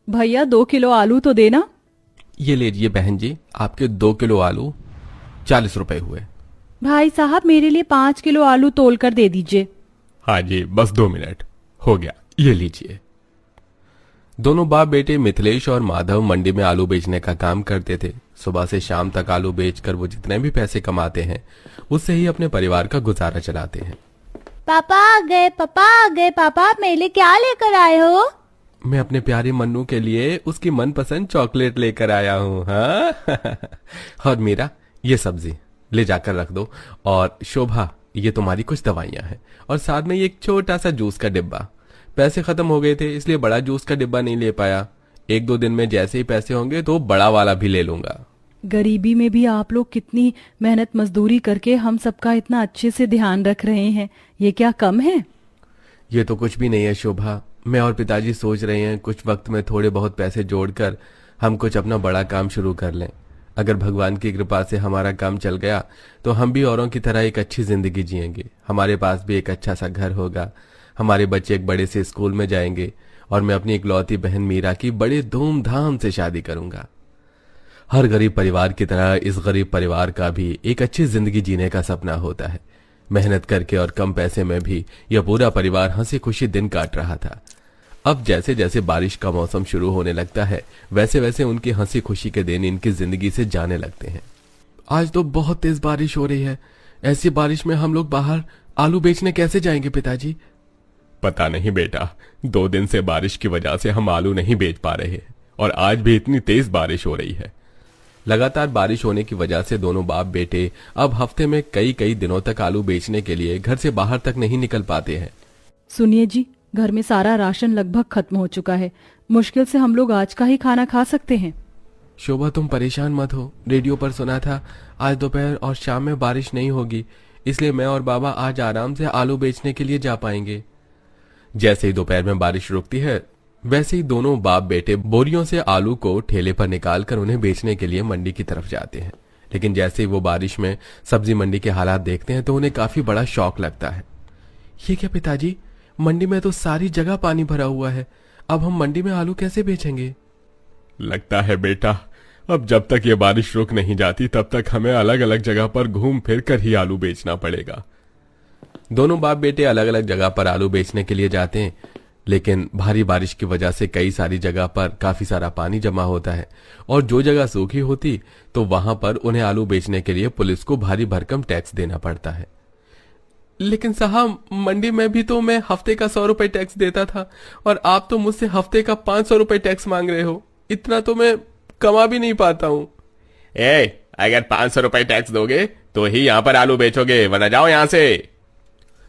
भैया 2 किलो आलू तो देना। ये लीजिए बहन जी, आपके 2 किलो आलू 40 रुपए हुए। भाई साहब मेरे लिए 5 किलो आलू तोल कर दे दीजिए। हाँ जी, बस 2 मिनट हो गया, ये लीजिए। दोनों बाप बेटे मिथिलेश और माधव मंडी में आलू बेचने का काम करते थे। सुबह से शाम तक आलू बेचकर वो जितने भी पैसे कमाते हैं उससे ही अपने परिवार का गुजारा चलाते हैं। पापा आ गए, पापा आ गए। पापा आप मेरे लिए क्या लेकर आए हो? मैं अपने प्यारे मन्नू के लिए उसकी मनपसंद चॉकलेट लेकर आया हूँ। हाँ और मीरा, ये सब्जी ले जाकर रख दो। और शोभा, ये तुम्हारी कुछ दवाइयां हैं। और साथ में ये एक छोटा सा जूस का डिब्बा। पैसे खत्म हो गए थे इसलिए बड़ा जूस का डिब्बा नहीं ले पाया। 1-2 दिन में जैसे ही पैसे होंगे तो बड़ा वाला भी ले लूंगा। गरीबी में भी आप लोग कितनी मेहनत मजदूरी करके हम सबका इतना अच्छे से ध्यान रख रहे हैं, ये क्या कम है? ये तो कुछ भी नहीं है शोभा। मैं और पिताजी सोच रहे हैं कुछ वक्त में थोड़े बहुत पैसे जोड़कर हम कुछ अपना बड़ा काम शुरू कर लें। अगर भगवान की कृपा से हमारा काम चल गया तो हम भी औरों की तरह एक अच्छी जिंदगी जिएंगे। हमारे पास भी एक अच्छा सा घर होगा, हमारे बच्चे एक बड़े से स्कूल में जाएंगे और मैं अपनी इकलौती बहन मीरा की बड़े धूमधाम से शादी करूंगा। हर गरीब परिवार की तरह इस गरीब परिवार का भी एक अच्छी जिंदगी जीने का सपना होता है। मेहनत करके और कम पैसे में भी यह पूरा परिवार हंसी खुशी दिन काट रहा था। अब जैसे जैसे बारिश का मौसम शुरू होने लगता है वैसे वैसे उनकी हंसी खुशी के दिन इनकी जिंदगी से जाने लगते हैं। आज तो बहुत तेज बारिश हो रही है। ऐसी बारिश में हम लोग बाहर आलू बेचने कैसे जाएंगे पिताजी? पता नहीं बेटा, 2 दिन से बारिश की वजह से हम आलू नहीं बेच पा रहे और आज भी इतनी तेज बारिश हो रही है। लगातार बारिश होने की वजह से दोनों बाप बेटे अब हफ्ते में कई कई दिनों तक आलू बेचने के लिए घर से बाहर तक नहीं निकल पाते हैं। सुनिए जी, घर में सारा राशन लगभग खत्म हो चुका है। मुश्किल से हम लोग आज का ही खाना खा सकते हैं। शोभा तुम परेशान मत हो। रेडियो पर सुना था आज दोपहर और शाम में बारिश नहीं होगी, इसलिए मैं और बाबा आज आराम से आलू बेचने के लिए जा पाएंगे। जैसे ही दोपहर में बारिश रुकती है वैसे ही दोनों बाप बेटे बोरियों से आलू को ठेले पर निकालकर उन्हें बेचने के लिए मंडी की तरफ जाते हैं। लेकिन जैसे ही वो बारिश में सब्जी मंडी के हालात देखते हैं तो उन्हें काफी बड़ा शौक लगता है। ये क्या पिताजी, मंडी में तो सारी जगह पानी भरा हुआ है, अब हम मंडी में आलू कैसे बेचेंगे? लगता है बेटा, अब जब तक ये बारिश रुक नहीं जाती तब तक हमें अलग अलग जगह पर घूम फिर कर ही आलू बेचना पड़ेगा। दोनों बाप बेटे अलग अलग जगह पर आलू बेचने के लिए जाते हैं, लेकिन भारी बारिश की वजह से कई सारी जगह पर काफी सारा पानी जमा होता है और जो जगह सूखी होती तो वहां पर उन्हें आलू बेचने के लिए पुलिस को भारी भरकम टैक्स देना पड़ता है। लेकिन साहब, मंडी में भी तो मैं हफ्ते का 100 रुपए टैक्स देता था और आप तो मुझसे हफ्ते का 500 रुपए टैक्स मांग रहे हो। इतना तो मैं कमा भी नहीं पाता हूँ। अगर 500 रुपए टैक्स दोगे तो ही यहाँ पर आलू बेचोगे, वरना जाओ यहाँ से।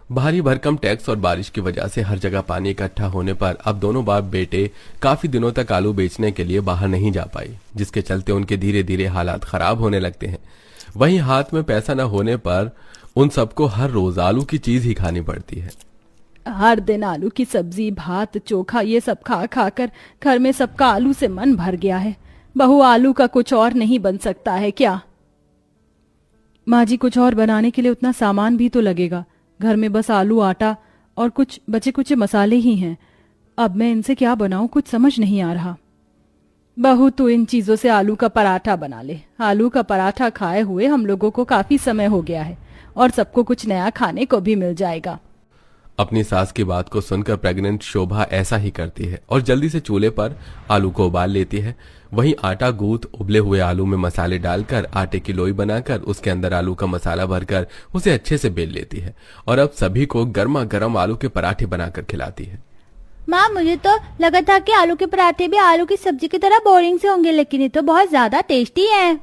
भारी भरकम टैक्स और बारिश की वजह से हर जगह पानी इकट्ठा होने पर अब दोनों बाप बेटे काफी दिनों तक आलू बेचने के लिए बाहर नहीं जा पाए, जिसके चलते उनके धीरे धीरे हालात खराब होने लगते हैं। वहीं हाथ में पैसा न होने पर उन सबको हर रोज आलू की चीज ही खानी पड़ती है। हर दिन आलू की सब्जी, भात, चोखा ये सब खा खा कर घर में सबका आलू से मन भर गया है। बहू, आलू का कुछ और नहीं बन सकता है क्या? माँ जी, कुछ और बनाने के लिए उतना सामान भी तो लगेगा। घर में बस आलू, आटा और कुछ बचे कुछ मसाले ही हैं। अब मैं इनसे क्या बनाऊं, कुछ समझ नहीं आ रहा। बहू, तू इन चीजों से आलू का पराठा बना ले। आलू का पराठा खाए हुए हम लोगों को काफी समय हो गया है और सबको कुछ नया खाने को भी मिल जाएगा। अपनी सास की बात को सुनकर प्रेग्नेंट शोभा ऐसा ही करती है और जल्दी से चूल्हे पर आलू को उबाल लेती है। वहीं आटा गूंथ उबले हुए आलू में मसाले डालकर आटे की लोई बनाकर उसके अंदर आलू का मसाला भरकर उसे अच्छे से बेल लेती है और अब सभी को गर्मा गर्म आलू के पराठे बनाकर खिलाती है। माँ, मुझे तो लगा था कि आलू के पराठे भी आलू की सब्जी की तरह बोरिंग से होंगे, लेकिन ये तो बहुत ज्यादा टेस्टी है।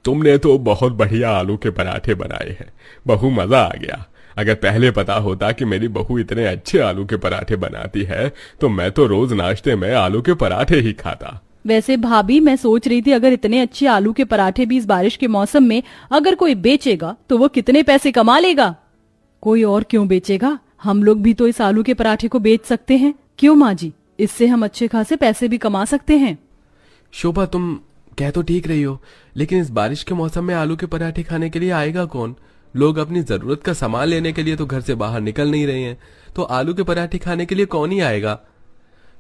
तुमने तो बहुत बढ़िया आलू के पराठे बनाए हैं बहू, मजा आ गया। अगर पहले पता होता कि मेरी बहू इतने अच्छे आलू के पराठे बनाती है तो मैं तो रोज नाश्ते में आलू के पराठे ही खाता। वैसे भाभी, मैं सोच रही थी अगर इतने अच्छे आलू के पराठे भी इस बारिश के मौसम में अगर कोई बेचेगा तो वो कितने पैसे कमा लेगा। कोई और क्यों बेचेगा, हम लोग भी तो इस आलू के पराठे को बेच सकते हैं। क्यों माँ जी, इससे हम अच्छे खासे पैसे भी कमा सकते हैं। शोभा, तुम कह तो ठीक रही हो, लेकिन इस बारिश के मौसम में आलू के पराठे खाने के लिए आएगा कौन? लोग अपनी जरूरत का सामान लेने के लिए तो घर से बाहर निकल नहीं रहे हैं, तो आलू के पराठे खाने के लिए कौन ही आएगा?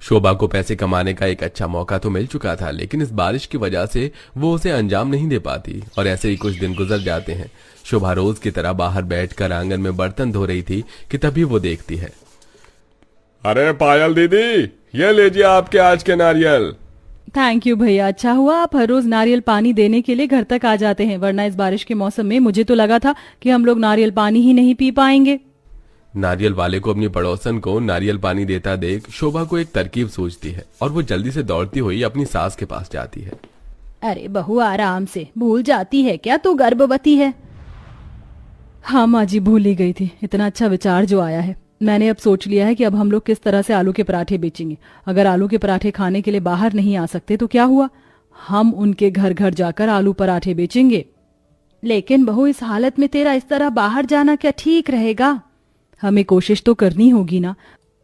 शोभा को पैसे कमाने का एक अच्छा मौका तो मिल चुका था, लेकिन इस बारिश की वजह से वो उसे अंजाम नहीं दे पाती और ऐसे ही कुछ दिन गुजर जाते हैं। शोभा रोज की तरह बाहर बैठकर आंगन में बर्तन धो रही थी कि तभी वो देखती है। अरे पायल दीदी, ये लीजिए आपके आज के नारियल। थैंक यू भैया, अच्छा हुआ आप हर रोज नारियल पानी देने के लिए घर तक आ जाते हैं, वरना इस बारिश के मौसम में मुझे तो लगा था कि हम लोग नारियल पानी ही नहीं पी पाएंगे। नारियल वाले को अपनी पड़ोसन को नारियल पानी देता देख शोभा को एक तरकीब सूझती है और वो जल्दी से दौड़ती हुई अपनी सास के पास जाती है। अरे बहू आराम से, भूल जाती है क्या तू गर्भवती है? हाँ माँ जी, भूल ही गई थी। इतना अच्छा विचार जो आया है। मैंने अब सोच लिया है कि अब हम लोग किस तरह से आलू के पराठे बेचेंगे। अगर आलू के पराठे खाने के लिए बाहर नहीं आ सकते तो क्या हुआ, हम उनके घर घर जाकर आलू पराठे बेचेंगे। लेकिन बहू, इस हालत में तेरा इस तरह बाहर जाना क्या ठीक रहेगा? हमें कोशिश तो करनी होगी ना,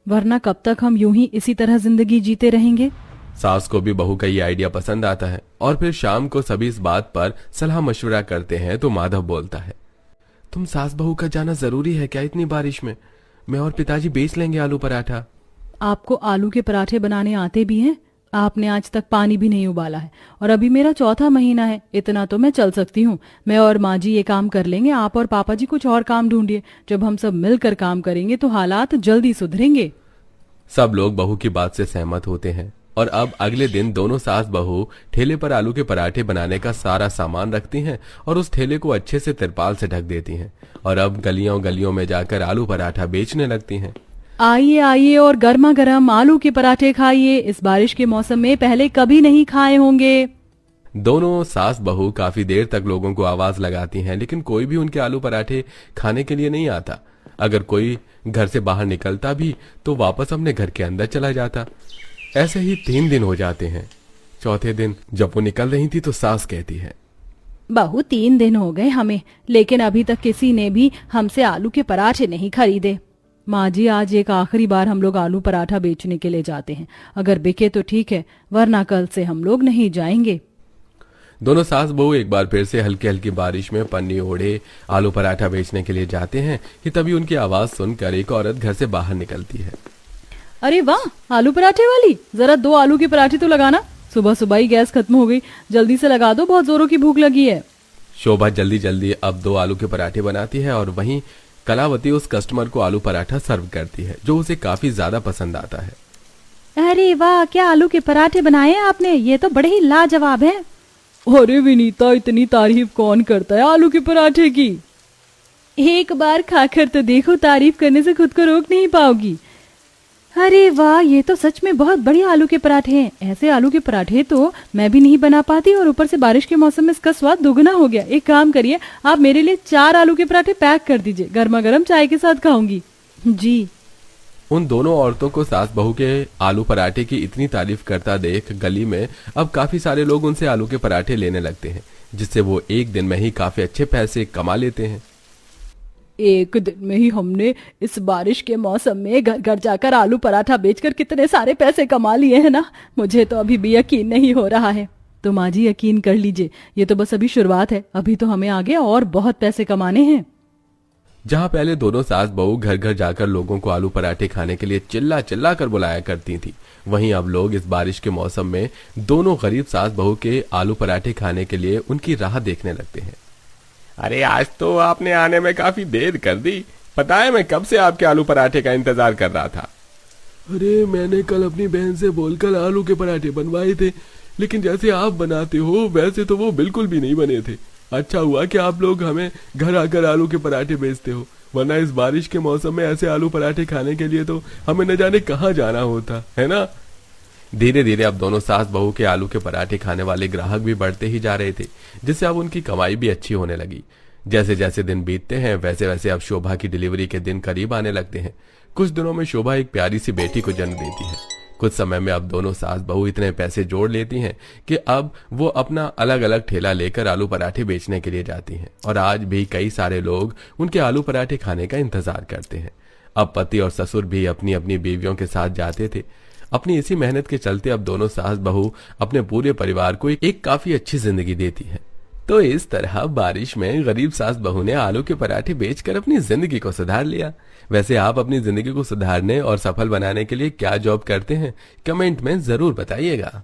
वरना कब तक हम यूं ही इसी तरह जिंदगी जीते रहेंगे। सास को भी बहू का ये आइडिया पसंद आता है और फिर शाम को सभी इस बात पर सलाह मशवरा करते हैं तो माधव बोलता है, तुम सास बहू का जाना जरूरी है क्या इतनी बारिश में? मैं और पिताजी बेच लेंगे आलू पराठा। आपको आलू के पराठे बनाने आते भी हैं? आपने आज तक पानी भी नहीं उबाला है और अभी मेरा चौथा महीना है। इतना तो मैं चल सकती हूँ। मैं और माँ जी ये काम कर लेंगे, आप और पापा जी कुछ और काम ढूंढिए। जब हम सब मिलकर काम करेंगे तो हालात जल्दी सुधरेंगे। सब लोग बहू की बात से सहमत होते हैं और अब अगले दिन दोनों सास बहू ठेले पर आलू के पराठे बनाने का सारा सामान रखती हैं और उस ठेले को अच्छे से तिरपाल से ढक देती हैं और अब गलियों गलियों में जाकर आलू पराठा बेचने लगती हैं। आइए आइए और गर्मा गर्म आलू के पराठे खाइए, इस बारिश के मौसम में पहले कभी नहीं खाए होंगे। दोनों सास बहू काफी देर तक लोगों को आवाज लगाती हैं, लेकिन कोई भी उनके आलू पराठे खाने के लिए नहीं आता। अगर कोई घर से बाहर निकलता भी तो वापस अपने घर के अंदर चला जाता। ऐसे ही 3 दिन हो जाते हैं। चौथे दिन जब वो निकल रही थी तो सास कहती है, बहू 3 दिन हो गए हमें, लेकिन अभी तक किसी ने भी हमसे आलू के पराठे नहीं खरीदे। माँ जी, आज एक आखिरी बार हम लोग आलू पराठा बेचने के लिए जाते हैं। अगर बिके तो ठीक है, वरना कल से हम लोग नहीं जाएंगे। दोनों सास बहू एक बार फिर से हल्की हल्की बारिश में पन्नी ओढ़े आलू पराठा बेचने के लिए जाते हैं कि तभी उनकी आवाज सुनकर एक औरत घर से बाहर निकलती है। अरे वाह, आलू पराठे वाली, जरा 2 आलू के पराठे तो लगाना। सुबह सुबह ही गैस खत्म हो गई, जल्दी से लगा दो, बहुत जोरों की भूख लगी है। शोभा जल्दी जल्दी अब 2 आलू के पराठे बनाती है और वहीं कलावती उस कस्टमर को आलू पराठा सर्व करती है जो उसे काफी ज्यादा पसंद आता है। अरे वाह, क्या आलू के पराठे बनाए आपने, ये तो बड़े ही लाजवाब है। अरे विनीता, इतनी तारीफ कौन करता है आलू के पराठे की? एक बार खाकर तो देखो, तारीफ करने से खुद को रोक नहीं पाओगी। अरे वाह, ये तो सच में बहुत बढ़िया आलू के पराठे हैं। ऐसे आलू के पराठे तो मैं भी नहीं बना पाती और ऊपर से बारिश के मौसम में इसका स्वाद दोगुना हो गया। एक काम करिए, आप मेरे लिए 4 आलू के पराठे पैक कर दीजिए, गर्मा गर्म चाय के साथ खाऊंगी। जी। उन दोनों औरतों को सास बहू के आलू पराठे की इतनी तारीफ करता देख गली में अब काफी सारे लोग उनसे आलू के पराठे लेने लगते हैं, जिससे वो एक दिन में ही काफी अच्छे पैसे कमा लेते हैं। एक दिन में ही हमने इस बारिश के मौसम में घर घर जाकर आलू पराठा बेचकर कितने सारे पैसे कमा लिए हैं ना, मुझे तो अभी भी यकीन नहीं हो रहा है। तो माँ जी यकीन कर लीजिए, ये तो बस अभी शुरुआत है, अभी तो हमें आगे और बहुत पैसे कमाने हैं। जहां पहले दोनों सास बहू घर घर जाकर लोगों को आलू पराठे खाने के लिए चिल्ला चिल्ला कर बुलाया करती थी, वहीं अब लोग इस बारिश के मौसम में दोनों गरीब सास बहू के आलू पराठे खाने के लिए उनकी राह देखने लगते हैं। अरे आज तो आपने आने में काफी देर कर दी, पता है मैं कब से आपके आलू पराठे का इंतजार कर रहा था। अरे मैंने कल अपनी बहन से बोलकर आलू के पराठे बनवाए थे, लेकिन जैसे आप बनाते हो वैसे तो वो बिल्कुल भी नहीं बने थे। अच्छा हुआ कि आप लोग हमें घर आकर आलू के पराठे बेचते हो, वरना इस बारिश के मौसम में ऐसे आलू पराठे खाने के लिए तो हमें न जाने कहाँ जाना होता है ना। धीरे धीरे अब दोनों सास बहू के आलू के पराठे खाने वाले ग्राहक भी बढ़ते ही जा रहे थे, जिससे अब उनकी कमाई भी अच्छी होने लगी। जैसे जैसे दिन बीतते हैं वैसे वैसे अब शोभा की डिलीवरी के दिन करीब आने लगते हैं। कुछ दिनों में शोभा एक प्यारी सी बेटी को जन्म देती है। कुछ समय में अब दोनों सास बहू इतने पैसे जोड़ लेती हैं कि अब वो अपना अलग अलग ठेला लेकर आलू पराठे बेचने के लिए जाती हैं और आज भी कई सारे लोग उनके आलू पराठे खाने का इंतजार करते हैं। अब पति और ससुर भी अपनी अपनी बीवियों के साथ जाते थे। अपनी इसी मेहनत के चलते अब दोनों सास बहू अपने पूरे परिवार को एक काफी अच्छी जिंदगी देती है। तो इस तरह बारिश में गरीब सास बहू ने आलू के पराठे बेचकर अपनी जिंदगी को सुधार लिया। वैसे आप अपनी जिंदगी को सुधारने और सफल बनाने के लिए क्या जॉब करते हैं, कमेंट में जरूर बताइएगा।